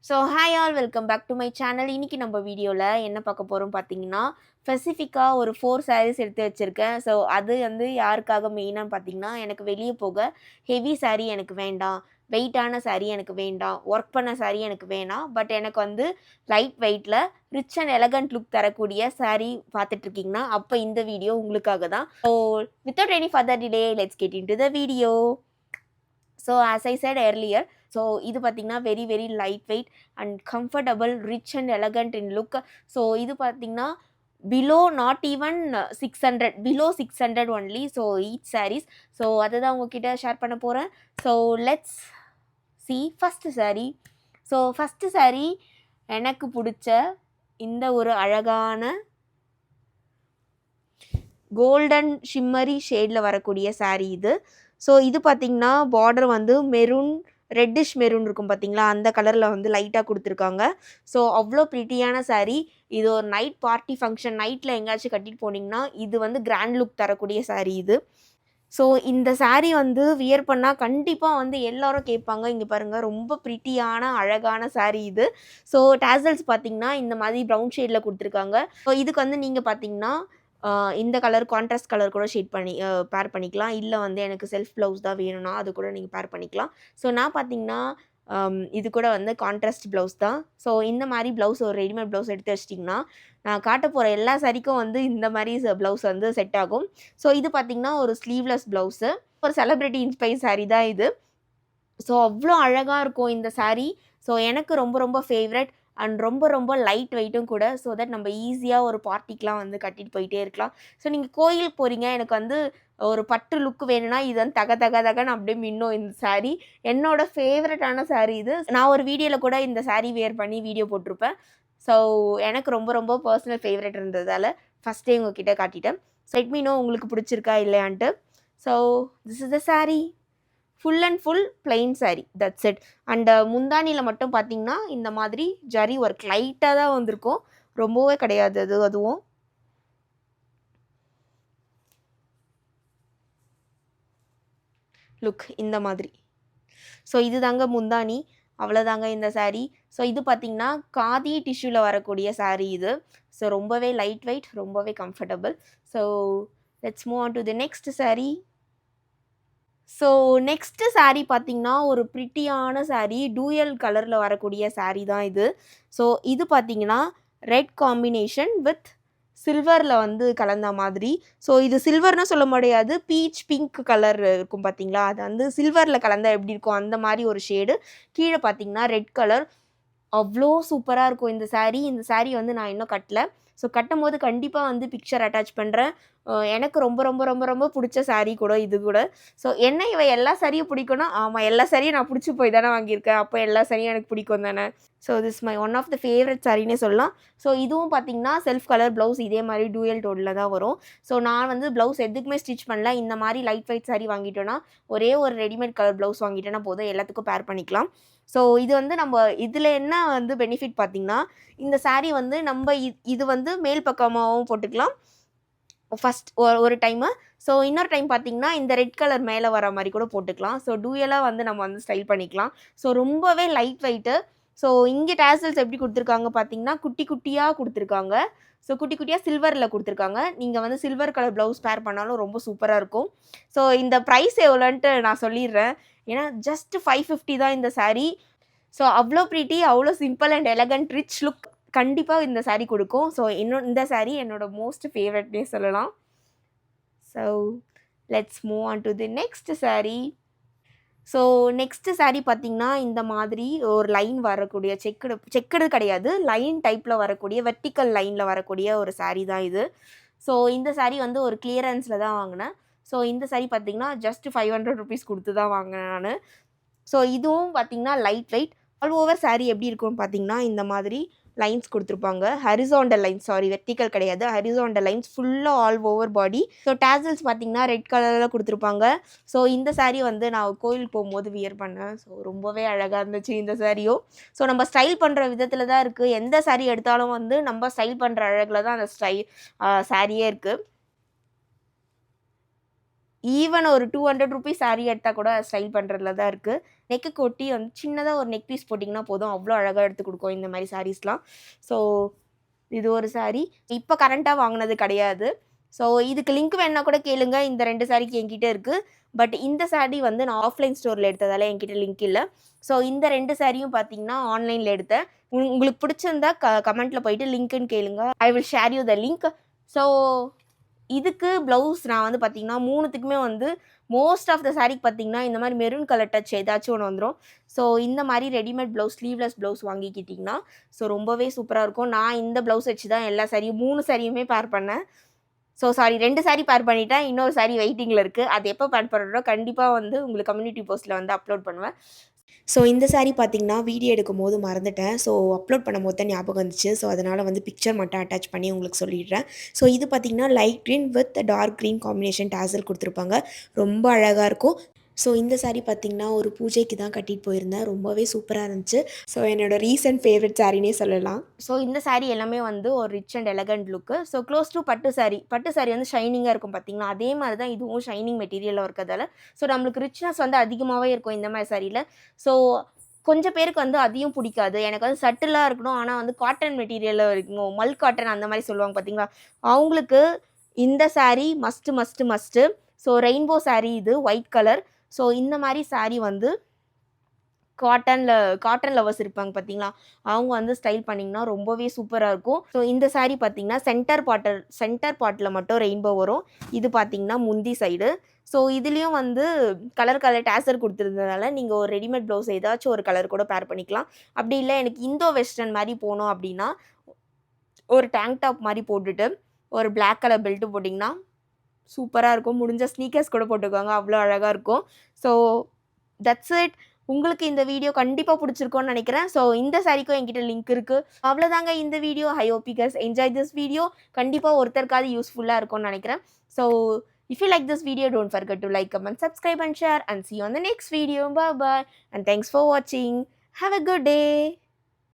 So hi all welcome back to my channel. இன்றைக்கி நம்ம வீடியோவில் என்ன பார்க்க போகிறோம் பார்த்தீங்கன்னா, ஸ்பெசிஃபிக்காக ஒரு 4 சாரீஸ் எடுத்து வச்சுருக்கேன். ஸோ அது வந்து யாருக்காக மெயினான்னு பார்த்தீங்கன்னா, எனக்கு வெளியே போக ஹெவி சாரீ எனக்கு வேண்டாம், வெயிட்டான சாரீ எனக்கு வேண்டாம், ஒர்க் பண்ண சாரீ எனக்கு வேணாம். பட் எனக்கு வந்து லைட் வெயிட்டில் ரிச் அண்ட் எலகண்ட் லுக் தரக்கூடிய சாரீ பார்த்துட்ருக்கீங்கன்னா, அப்போ இந்த வீடியோ உங்களுக்காக தான். So without any further delay let's get into the video. So as I said earlier, so இது பார்த்தீங்கன்னா very very light weight and comfortable, rich and elegant in look. So இது பார்த்தீங்கன்னா below not even 600, below 600 only. So each sarees. So அதை தான் உங்ககிட்ட share பண்ண போகிறேன். So let's see first saree. So first saree எனக்கு பிடிச்ச இந்த ஒரு அழகான கோல்டன் ஷிம்மரி ஷேடில் வரக்கூடிய சாரீ இது. ஸோ இது பார்த்திங்கன்னா பார்டர் வந்து மெரூன், ரெட்டிஷ் மெரூன் இருக்கும் பார்த்தீங்களா, அந்த கலரில் வந்து லைட்டாக கொடுத்துருக்காங்க. ஸோ அவ்வளோ ப்ரிட்டியான சாரீ. இது ஒரு நைட் பார்ட்டி ஃபங்க்ஷன், நைட்டில் எங்கேயாச்சும் கட்டிட்டு போனீங்கன்னா இது வந்து கிராண்ட் லுக் தரக்கூடிய சாரீ இது. ஸோ இந்த சாரீ வந்து வியர் பண்ணால் கண்டிப்பாக வந்து எல்லோரும் கேட்பாங்க. இங்கே பாருங்கள், ரொம்ப ப்ரிட்டியான அழகான சாரீ இது. ஸோ டேசல்ஸ் பார்த்திங்கன்னா இந்த மாதிரி ப்ரௌன் ஷேடில் கொடுத்துருக்காங்க. ஸோ இதுக்கு வந்து நீங்கள் பார்த்திங்கன்னா இந்த கலர் கான்ட்ராஸ்ட் கலர் கூட ஷேட் பண்ணி பேர் பண்ணிக்கலாம். இல்லை வந்து எனக்கு செல்ஃப் ப்ளவுஸ் தான் வேணும்னா அது கூட நீங்கள் பேர் பண்ணிக்கலாம். ஸோ நான் பார்த்தீங்கன்னா இது கூட வந்து கான்ட்ராஸ்ட் ப்ளவுஸ் தான். ஸோ இந்த மாதிரி ப்ளவுஸ், ஒரு ரெடிமேட் ப்ளவுஸ் எடுத்து வச்சிட்டிங்கன்னா நான் காட்ட போகிற எல்லா சாரிக்கும் வந்து இந்த மாதிரி ப்ளவுஸ் வந்து செட் ஆகும். ஸோ இது பார்த்திங்கன்னா ஒரு ஸ்லீவ்லெஸ் ப்ளவுஸு, ஒரு செலிப்ரிட்டி இன்ஸ்பைர் சாரீ தான் இது. ஸோ அவ்வளோ அழகாக இருக்கும் இந்த சாரீ. ஸோ எனக்கு ரொம்ப ரொம்ப ஃபேவரட் அண்ட் ரொம்ப ரொம்ப லைட் வெயிட்டும் கூட. ஸோ தட் நம்ம ஈஸியாக ஒரு பார்ட்டிக்கெலாம் வந்து கட்டிட்டு போயிட்டே இருக்கலாம். ஸோ நீங்கள் கோயிலுக்கு போகிறீங்க, எனக்கு வந்து ஒரு பட்டு லுக் வேணும்னா இது வந்து தக தக தகன்னு அப்படியே மின்னும் இந்த சாரீ. என்னோட ஃபேவரட்டான சாரீ இது. நான் ஒரு வீடியோவில் கூட இந்த சாரீ வியர் பண்ணி வீடியோ போட்டிருப்பேன். ஸோ எனக்கு ரொம்ப ரொம்ப பர்சனல் ஃபேவரட் இருந்ததால் ஃபஸ்ட்டே உங்ககிட்ட காட்டிட்டேன். ஸோ லெட் மீ நோ உங்களுக்கு பிடிச்சிருக்கா இல்லையான்ட்டு. So this is the sari. Full and full plain sari, that's it. And முந்தானியில் மட்டும் பார்த்தீங்கன்னா இந்த மாதிரி ஜரி ஒர்க் லைட்டாக தான் வந்திருக்கும், ரொம்பவே கிடையாது அது. அதுவும் லுக் இந்த மாதிரி. ஸோ இது தாங்க முந்தானி, அவ்வளோதாங்க இந்த சாரீ. ஸோ இது பார்த்திங்கன்னா காதி டிஷ்யூவில் வரக்கூடிய சாரீ இது. ஸோ ரொம்பவே லைட் வெயிட், ரொம்பவே comfortable. So let's move on to the next sari. So next sari பார்த்திங்கன்னா ஒரு ப்ரிட்டியான சாரீ, டூயல் கலரில் வரக்கூடிய சாரீ தான் இது. ஸோ இது பார்த்திங்கன்னா ரெட் காம்பினேஷன் வித் சில்வரில் வந்து கலந்த மாதிரி. ஸோ இது சில்வர்னு சொல்ல முடியாது, பீச் பிங்க் கலர் இருக்கும் பார்த்திங்களா, அது வந்து சில்வரில் கலந்தால் எப்படி இருக்கும் அந்த மாதிரி ஒரு ஷேடு. கீழே பார்த்திங்கன்னா ரெட் கலர். அவ்வளோ சூப்பராக இருக்கும் இந்த சாரீ. இந்த சாரீ வந்து நான் இன்னும் கட்டல. ஸோ கட்டும் போது கண்டிப்பாக வந்து பிக்சர் அட்டாச் பண்ணுறேன். எனக்கு ரொம்ப ரொம்ப ரொம்ப ரொம்ப பிடிச்ச சாரீ கூட இது கூட. ஸோ என்ன இவ எல்லா சாரியும் பிடிக்கும்னா, ஆமாம், எல்லா சாரியும் நான் பிடிச்சி போய் தானே வாங்கியிருக்கேன், அப்போ எல்லா சாரியும் எனக்கு பிடிக்கும் தானே. So this my one of the favourite சாரின்னே சொல்லலாம். ஸோ இதுவும் பார்த்திங்கன்னா செல்ஃப் கலர் ப்ளவுஸ் இதே மாதிரி டூயல் டோனில் தான் வரும். ஸோ நான் வந்து ப்ளவுஸ் எதுக்குமே ஸ்டிச் பண்ணல. இந்த மாதிரி லைட் வெயிட் சாரீ வாங்கிட்டோன்னா ஒரே ஒரு ரெடிமேட் கலர் ப்ளவுஸ் வாங்கிட்டோன்னா போதும், எல்லாத்துக்கும் பேர் பண்ணிக்கலாம். ஸோ இது வந்து நம்ம இதில் என்ன வந்து பெனிஃபிட் பார்த்திங்கன்னா, இந்த சாரீ வந்து நம்ம இது வந்து மேல் பக்கமாகவும் போட்டுக்கலாம் ஃபஸ்ட் ஒரு டைமு. ஸோ இன்னொரு டைம் பார்த்திங்கன்னா இந்த ரெட் கலர் மேலே வர மாதிரி கூட போட்டுக்கலாம். ஸோ டூயலாக வந்து நம்ம வந்து ஸ்டைல் பண்ணிக்கலாம். ஸோ ரொம்பவே லைட் வெயிட்டு. ஸோ இங்கே டேசல்ஸ் எப்படி கொடுத்துருக்காங்க பார்த்திங்கன்னா குட்டி குட்டியாக கொடுத்துருக்காங்க. ஸோ குட்டி குட்டியாக சில்வரில் கொடுத்துருக்காங்க. நீங்கள் வந்து சில்வர் கலர் ப்ளவுஸ் பேர் பண்ணாலும் ரொம்ப சூப்பராக இருக்கும். ஸோ இந்த ப்ரைஸ் எவ்வளோன்ட்டு நான் சொல்லிடுறேன். ஏன்னா ஜஸ்ட் 550 தான் இந்த சாரீ. ஸோ அவ்வளோ ப்ரிட்டி, அவ்வளோ simple and elegant rich look கண்டிப்பாக இந்த சாரீ கொடுக்கும். ஸோ இந்த சாரீ என்னோடய மோஸ்ட் ஃபேவரட்னே சொல்லலாம். So let's move on to the next sari. So next sari பார்த்திங்கன்னா இந்த மாதிரி ஒரு லைன் வரக்கூடிய செக்குடு கிடையாது, லைன் டைப்பில் வரக்கூடிய வெர்டிக்கல் லைனில் வரக்கூடிய ஒரு சாரீ தான் இது. ஸோ இந்த சாரீ வந்து ஒரு கிளியரன்ஸில் தான் வாங்கினேன். ஸோ இந்த சாரீ பார்த்திங்கன்னா ஜஸ்ட் 500 ருபீஸ் கொடுத்து தான் வாங்கினேன் நான். ஸோ இதுவும் பார்த்திங்கன்னா light weight. All over sari எப்படி இருக்கும்னு பார்த்திங்கன்னா இந்த மாதிரி லைன்ஸ் கொடுத்துருப்பாங்க, ஹரிசாண்டல் லைன்ஸ், சாரி வெர்டிக்கல் கிடையாது, ஹரிசாண்டல் லைன்ஸ் ஃபுல்லாக all over body. So tassels பார்த்திங்கன்னா ரெட் கலரில் கொடுத்துருப்பாங்க. ஸோ இந்த சாரீ வந்து நான் கோயிலுக்கு போகும்போது வியர் பண்ணேன். ஸோ ரொம்பவே அழகாக இருந்துச்சு இந்த சாரியும். ஸோ நம்ம ஸ்டைல் பண்ணுற விதத்தில் தான் இருக்குது. எந்த சாரீ எடுத்தாலும் வந்து நம்ம ஸ்டைல் பண்ணுற அழகில் தான் அந்த சாரியே இருக்குது. ஈவன் ஒரு 200 ருபீஸ் சாரீ எடுத்தால் கூட ஸ்டைல் பண்ணுறதுல தான் இருக்குது. நெக்குக்கு ஒட்டி வந்து சின்னதா ஒரு நெக் பீஸ் போட்டிங்கன்னா போதும். அவ்வளோ அழகா எடுத்து குடுக்கும் இந்த மாரி சாரீஸ்லாம். ஸோ இது ஒரு சாரி. இப்ப கரண்ட்டா வாங்குனது கிடையாது. ஸோ இதுக்கு லிங்க் வேணுனா கூட கேளுங்க. இந்த 2 சாரிக்கு என்கிட்ட இருக்கு. பட் இந்த சாரி வந்து நான் ஆஃப்லைன் ஸ்டோர்ல எடுத்ததால என்கிட்ட லிங்க் இல்ல. ஸோ இந்த 2 சாரியும் பார்த்தீங்கன்னா, ஆன்லைன்ல எடுத்தேன். உங்களுக்கு பிடிச்சிருந்தா கமெண்ட்ல போயிட்டு லிங்க்ன்னு கேளுங்க. I will share you the link. So இதுக்கு ப்ளவுஸ் நான் வந்து பார்த்தீங்கன்னா, 3த்துக்குமே வந்து மோஸ்ட் ஆஃப் த சாரீக்கு பார்த்தீங்கன்னா, இந்த மாரி மெரூன் கலர் டச் ஏதாச்சும் ஒண்ணு வந்துரும். ஸோ இந்த மாரி ரெடிமேட் ப்ளவுஸ், ஸ்லீவ்லெஸ் ப்ளவுஸ் வாங்கிக்கிட்டிங்கன்னா, ஸோ ரொம்பவே சூப்பரா இருக்கும். நான் இந்த ப்ளவுஸ் வச்சு தான் எல்லா சாரியும் 3 சாரியுமே பேர் பண்ணேன். ஸோ சாரி 2 சாரி பேர் பண்ணிட்டேன். இன்னொரு சாரி வெயிட்டிங்ல இருக்கு. அது எப்போ பேர் பண்றேனோ கண்டிப்பா வந்து உங்களுக்கு கம்யூனிட்டி போஸ்ட்ல வந்து அப்லோட் பண்ணுவேன். ஸோ இந்த சாரி பார்த்தீங்கன்னா, வீடியோ எடுக்கும்போது மறந்துட்டேன். ஸோ அப்லோட் பண்ணும்போது தான் ஞாபகம் வந்துச்சு. ஸோ அதனால வந்து பிக்சர் மட்டும் அட்டாச் பண்ணி உங்களுக்கு சொல்லிடுறேன். ஸோ இது பார்த்தீங்கன்னா, light green with dark green combination tassel குடுத்துருப்பாங்க. ரொம்ப அழகா இருக்கும். ஸோ இந்த சாரி பார்த்தீங்கன்னா, ஒரு பூஜைக்கு தான் கட்டிட்டு போயிருந்தேன். ரொம்பவே சூப்பரா இருந்துச்சு. ஸோ என்னோட ரீசென்ட் ஃபேவரட் சாரின்னே சொல்லலாம். ஸோ இந்த சாரி எல்லாமே வந்து ஒரு rich and elegant look. So close to பட்டு சாரி. பட்டு சாரி வந்து ஷைனிங்கா இருக்கும் பார்த்தீங்களா? அதே மாரி தான் இதுவும் ஷைனிங் மெட்டீரியல்ல இருக்கிறதால, ஸோ நம்மளுக்கு ரிச்னஸ் வந்து அதிகமாவே இருக்கும் இந்த மாரி சாரில. ஸோ கொஞ்சம் பேருக்கு வந்து அதையும் புடிக்காது. எனக்கு வந்து சட்டிலா இருக்கணும். ஆனா வந்து காட்டன் மெட்டீரியல்ல இருக்கணும். மல் காட்டன் அந்த மாரி சொல்லுவாங்க பார்த்தீங்களா? அவங்களுக்கு இந்த sorry must, must, must. So rainbow sorry இது ஒயிட் கலர். ஸோ இந்த மாரி சாரி வந்து காட்டன் லவர்ஸ் இருப்பாங்க பார்த்தீங்களா? அவங்க வந்து ஸ்டைல் பண்ணிங்கன்னா ரொம்பவே சூப்பரா இருக்கும். ஸோ இந்த சாரி பார்த்தீங்கன்னா, சென்டர் பார்ட்ல மட்டும் ரெயின்போ வரும். இது பார்த்தீங்கன்னா முந்தி சைடு. ஸோ இதுலயும் வந்து கலர் டாசல் குடுத்துருந்ததுனால, நீங்க ஒரு ரெடிமேட் ப்ளவுஸ் ஏதாச்சும் ஒரு கலர் கூட பேர் பண்ணிக்கலாம். அப்படி இல்ல எனக்கு இந்தோ வெஸ்டர்ன் மாரி போணும் அப்படின்னா, ஒரு டேங்க் டாப் மாரி போட்டுட்டு, ஒரு பிளாக் கலர் பெல்ட் போட்டிங்கன்னா, சூப்பரா இருக்கும். முடிஞ்சா ஸ்னீக்கர்ஸ் கூட போட்டுக்கோங்க. அவ்வளோ அழகா இருக்கும். So that's it. உங்களுக்கு இந்த வீடியோ கண்டிப்பா புடிச்சிருக்கும்னு நெனைக்கிறேன். ஸோ இந்த சாரிக்கும் என்கிட்ட லிங்க் இருக்கு. அவ்வளோதாங்க இந்த video. I hope you guys enjoy this video. கண்டிப்பா ஒருத்தருக்காவது யூஸ்ஃபுல்லா இருக்கும்னு நெனைக்கிறேன். So if you like this video, don't forget to like, comment, subscribe and share and see you on the next video. Bye bye and thanks for watching. Have a good day.